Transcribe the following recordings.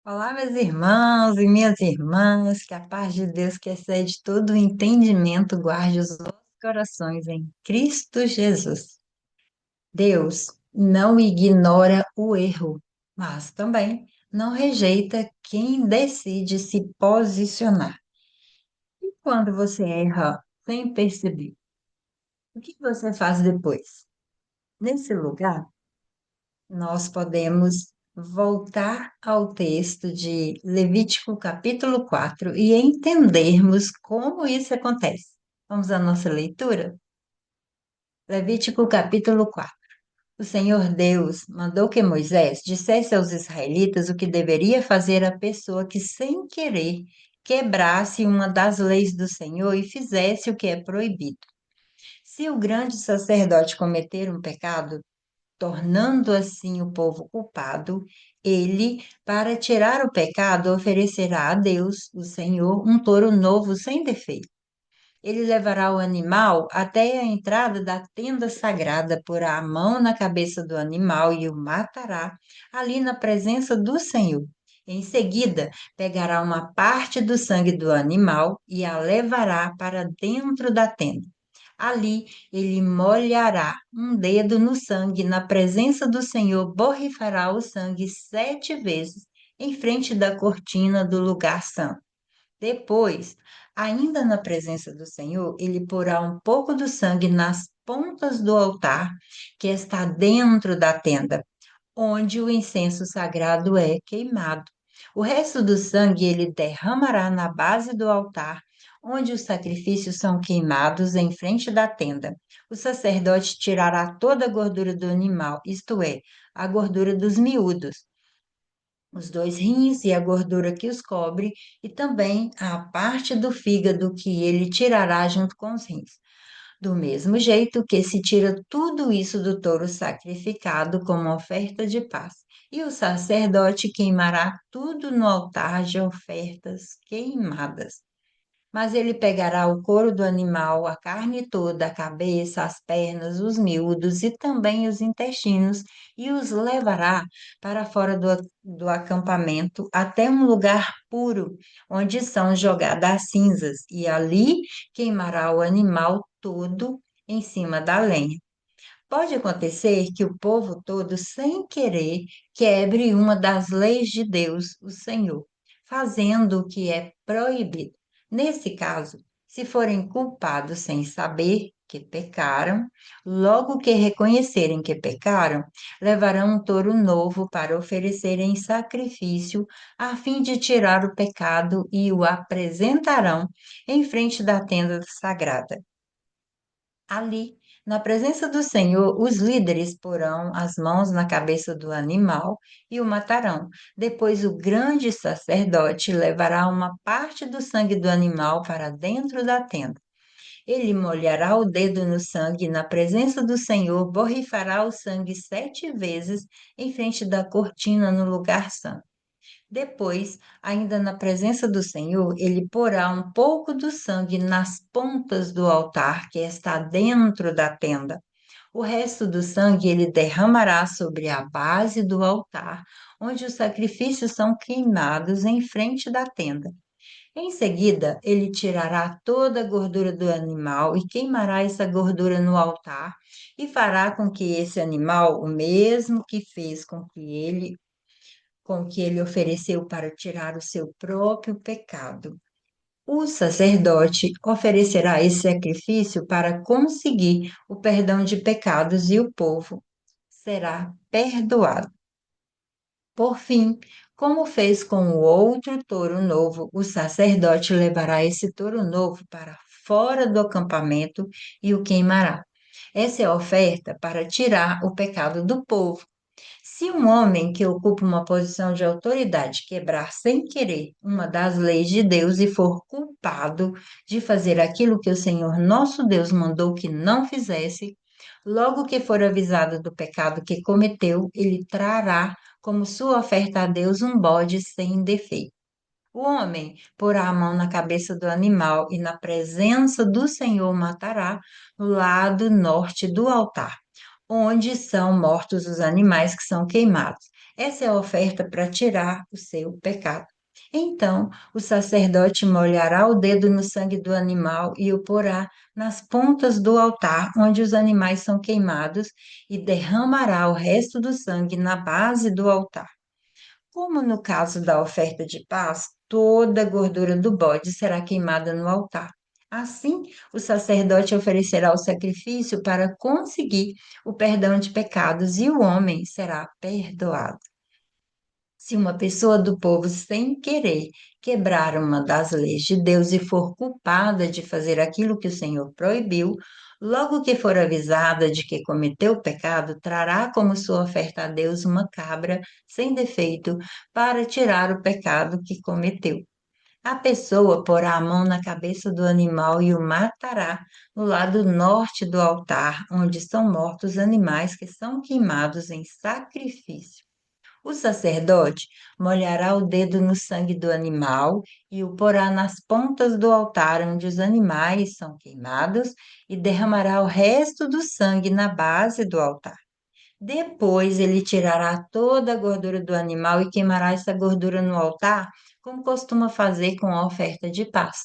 Olá, meus irmãos e minhas irmãs, que a paz de Deus, que excede todo o entendimento, guarde os vossos corações em Cristo Jesus. Deus não ignora o erro, mas também não rejeita quem decide se posicionar. E quando você erra sem perceber, o que você faz depois? Nesse lugar, nós podemos voltar ao texto de Levítico capítulo 4 e entendermos como isso acontece. Vamos à nossa leitura? Levítico capítulo 4. O Senhor Deus mandou que Moisés dissesse aos israelitas o que deveria fazer a pessoa que, sem querer, quebrasse uma das leis do Senhor e fizesse o que é proibido. Se o grande sacerdote cometer um pecado, tornando assim o povo culpado, ele, para tirar o pecado, oferecerá a Deus, o Senhor, um touro novo sem defeito. Ele levará o animal até a entrada da tenda sagrada, porá a mão na cabeça do animal e o matará ali na presença do Senhor. Em seguida, pegará uma parte do sangue do animal e a levará para dentro da tenda. Ali ele molhará um dedo no sangue, na presença do Senhor, borrifará o sangue 7 vezes em frente da cortina do lugar santo. Depois, ainda na presença do Senhor, ele porá um pouco do sangue nas pontas do altar que está dentro da tenda, onde o incenso sagrado é queimado. O resto do sangue ele derramará na base do altar, onde os sacrifícios são queimados em frente da tenda. O sacerdote tirará toda a gordura do animal, isto é, a gordura dos miúdos, os dois rins e a gordura que os cobre, e também a parte do fígado que ele tirará junto com os rins. Do mesmo jeito que se tira tudo isso do touro sacrificado como oferta de paz. E o sacerdote queimará tudo no altar de ofertas queimadas. Mas ele pegará o couro do animal, a carne toda, a cabeça, as pernas, os miúdos e também os intestinos, e os levará para fora do acampamento até um lugar puro, onde são jogadas as cinzas, e ali queimará o animal todo em cima da lenha. Pode acontecer que o povo todo, sem querer, quebre uma das leis de Deus, o Senhor, fazendo o que é proibido. Nesse caso, se forem culpados sem saber que pecaram, logo que reconhecerem que pecaram, levarão um touro novo para oferecer em sacrifício, a fim de tirar o pecado, e o apresentarão em frente da tenda sagrada. Ali, na presença do Senhor, os líderes porão as mãos na cabeça do animal e o matarão. Depois, o grande sacerdote levará uma parte do sangue do animal para dentro da tenda. Ele molhará o dedo no sangue na presença do Senhor, borrifará o sangue 7 vezes em frente da cortina no lugar santo. Depois, ainda na presença do Senhor, ele porá um pouco do sangue nas pontas do altar que está dentro da tenda. O resto do sangue ele derramará sobre a base do altar, onde os sacrifícios são queimados em frente da tenda. Em seguida, ele tirará toda a gordura do animal e queimará essa gordura no altar, e fará com que esse animal, o mesmo que fez com que ele ofereceu para tirar o seu próprio pecado. O sacerdote oferecerá esse sacrifício para conseguir o perdão de pecados e o povo será perdoado. Por fim, como fez com o outro touro novo, o sacerdote levará esse touro novo para fora do acampamento e o queimará. Essa é a oferta para tirar o pecado do povo. Se um homem que ocupa uma posição de autoridade quebrar sem querer uma das leis de Deus e for culpado de fazer aquilo que o Senhor nosso Deus mandou que não fizesse, logo que for avisado do pecado que cometeu, ele trará como sua oferta a Deus um bode sem defeito. O homem porá a mão na cabeça do animal e, na presença do Senhor, matará no lado norte do altar, onde são mortos os animais que são queimados. Essa é a oferta para tirar o seu pecado. Então, o sacerdote molhará o dedo no sangue do animal e o porá nas pontas do altar onde os animais são queimados e derramará o resto do sangue na base do altar. Como no caso da oferta de paz, toda a gordura do bode será queimada no altar. Assim, o sacerdote oferecerá o sacrifício para conseguir o perdão de pecados e o homem será perdoado. Se uma pessoa do povo, sem querer, quebrar uma das leis de Deus e for culpada de fazer aquilo que o Senhor proibiu, logo que for avisada de que cometeu o pecado, trará como sua oferta a Deus uma cabra sem defeito para tirar o pecado que cometeu. A pessoa porá a mão na cabeça do animal e o matará no lado norte do altar, onde são mortos os animais que são queimados em sacrifício. O sacerdote molhará o dedo no sangue do animal e o porá nas pontas do altar onde os animais são queimados e derramará o resto do sangue na base do altar. Depois ele tirará toda a gordura do animal e queimará essa gordura no altar, como costuma fazer com a oferta de paz.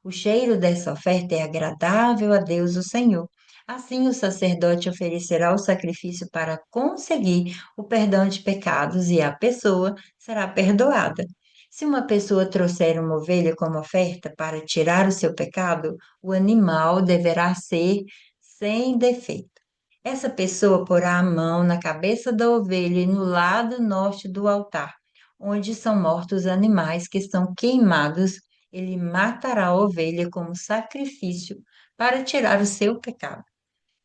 O cheiro dessa oferta é agradável a Deus, o Senhor. Assim, o sacerdote oferecerá o sacrifício para conseguir o perdão de pecados e a pessoa será perdoada. Se uma pessoa trouxer uma ovelha como oferta para tirar o seu pecado, o animal deverá ser sem defeito. Essa pessoa porá a mão na cabeça da ovelha e no lado norte do altar, onde são mortos os animais que são queimados. Ele matará a ovelha como sacrifício para tirar o seu pecado.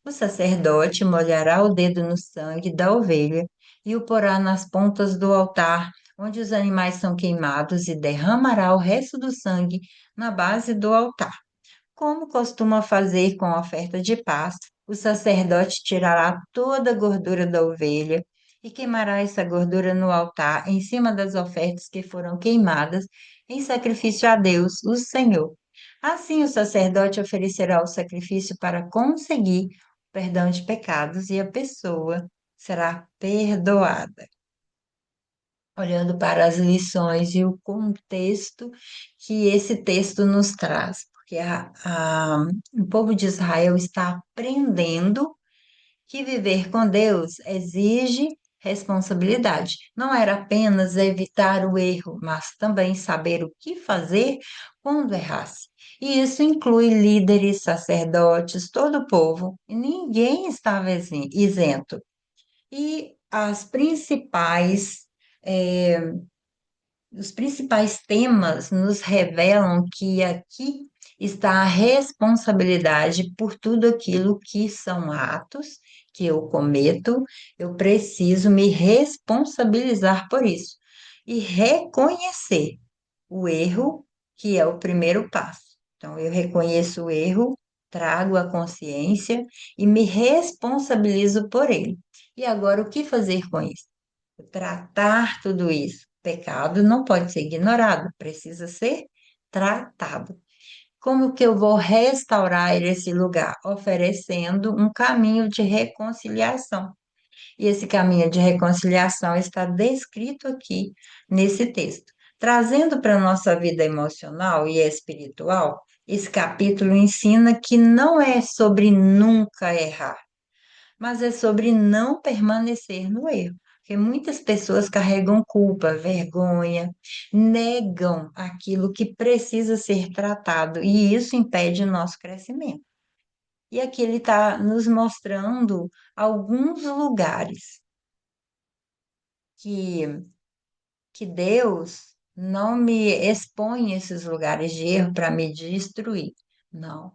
O sacerdote molhará o dedo no sangue da ovelha e o porá nas pontas do altar, onde os animais são queimados, e derramará o resto do sangue na base do altar. Como costuma fazer com a oferta de paz, o sacerdote tirará toda a gordura da ovelha e queimará essa gordura no altar, em cima das ofertas que foram queimadas, em sacrifício a Deus, o Senhor. Assim, o sacerdote oferecerá o sacrifício para conseguir o perdão de pecados e a pessoa será perdoada. Olhando para as lições e o contexto que esse texto nos traz, porque o povo de Israel está aprendendo que viver com Deus exige responsabilidade. Não era apenas evitar o erro, mas também saber o que fazer quando errasse. E isso inclui líderes, sacerdotes, todo o povo, e ninguém estava isento. E as principais os principais temas nos revelam que aqui está a responsabilidade por tudo aquilo que são atos que eu cometo, eu preciso me responsabilizar por isso e reconhecer o erro, que é o primeiro passo. Então, eu reconheço o erro, trago a consciência e me responsabilizo por ele. E agora, o que fazer com isso? Tratar tudo isso. Pecado não pode ser ignorado, precisa ser tratado. Como que eu vou restaurar esse lugar? Oferecendo um caminho de reconciliação. E esse caminho de reconciliação está descrito aqui nesse texto. Trazendo para a nossa vida emocional e espiritual, esse capítulo ensina que não é sobre nunca errar, mas é sobre não permanecer no erro. Porque muitas pessoas carregam culpa, vergonha, negam aquilo que precisa ser tratado, e isso impede o nosso crescimento. E aqui ele está nos mostrando alguns lugares que, que Deus não me expõe esses lugares de erro para me destruir. Não.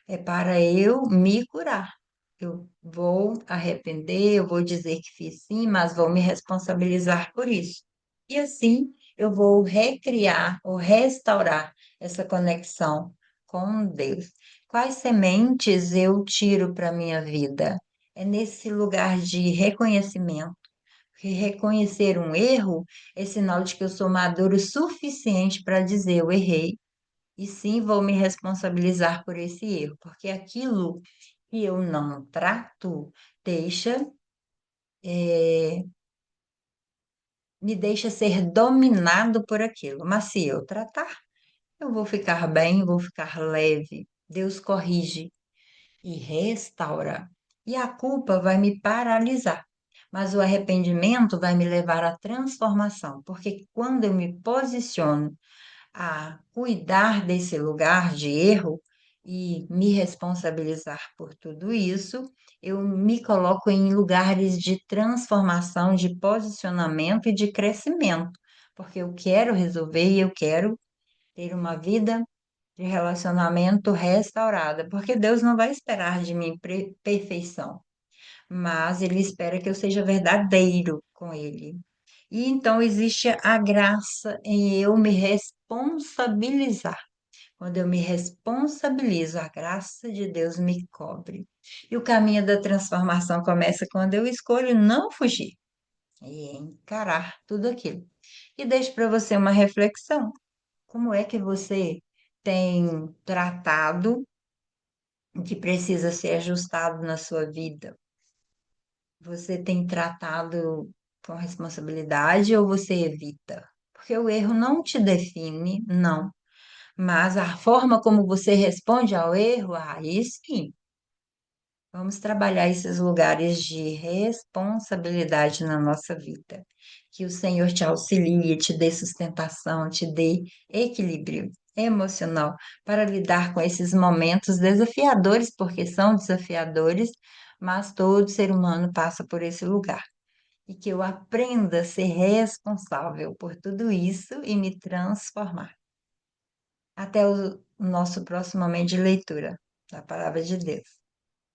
É para eu me curar. Eu vou arrepender, eu vou dizer que fiz sim, mas vou me responsabilizar por isso. E assim eu vou recriar ou restaurar essa conexão com Deus. Quais sementes eu tiro para a minha vida? É nesse lugar de reconhecimento. Porque reconhecer um erro é sinal de que eu sou maduro o suficiente para dizer eu errei e sim vou me responsabilizar por esse erro, porque aquilo que eu não trato deixa me deixa ser dominado por aquilo. Mas se eu tratar, eu vou ficar bem, vou ficar leve. Deus corrige e restaura. E a culpa vai me paralisar. Mas o arrependimento vai me levar à transformação, porque quando eu me posiciono a cuidar desse lugar de erro e me responsabilizar por tudo isso, eu me coloco em lugares de transformação, de posicionamento e de crescimento, porque eu quero resolver e eu quero ter uma vida de relacionamento restaurada, porque Deus não vai esperar de mim perfeição, mas Ele espera que eu seja verdadeiro com Ele. E então existe a graça em eu me responsabilizar. Quando eu me responsabilizo, a graça de Deus me cobre. E o caminho da transformação começa quando eu escolho não fugir e encarar tudo aquilo. E deixo para você uma reflexão. Como é que você tem tratado o que precisa ser ajustado na sua vida? Você tem tratado com responsabilidade ou você evita? Porque o erro não te define, não. Mas a forma como você responde ao erro, aí sim. Vamos trabalhar esses lugares de responsabilidade na nossa vida. Que o Senhor te auxilie, te dê sustentação, te dê equilíbrio emocional para lidar com esses momentos desafiadores, porque são desafiadores, mas todo ser humano passa por esse lugar. E que eu aprenda a ser responsável por tudo isso e me transformar. Até o nosso próximo momento de leitura da Palavra de Deus.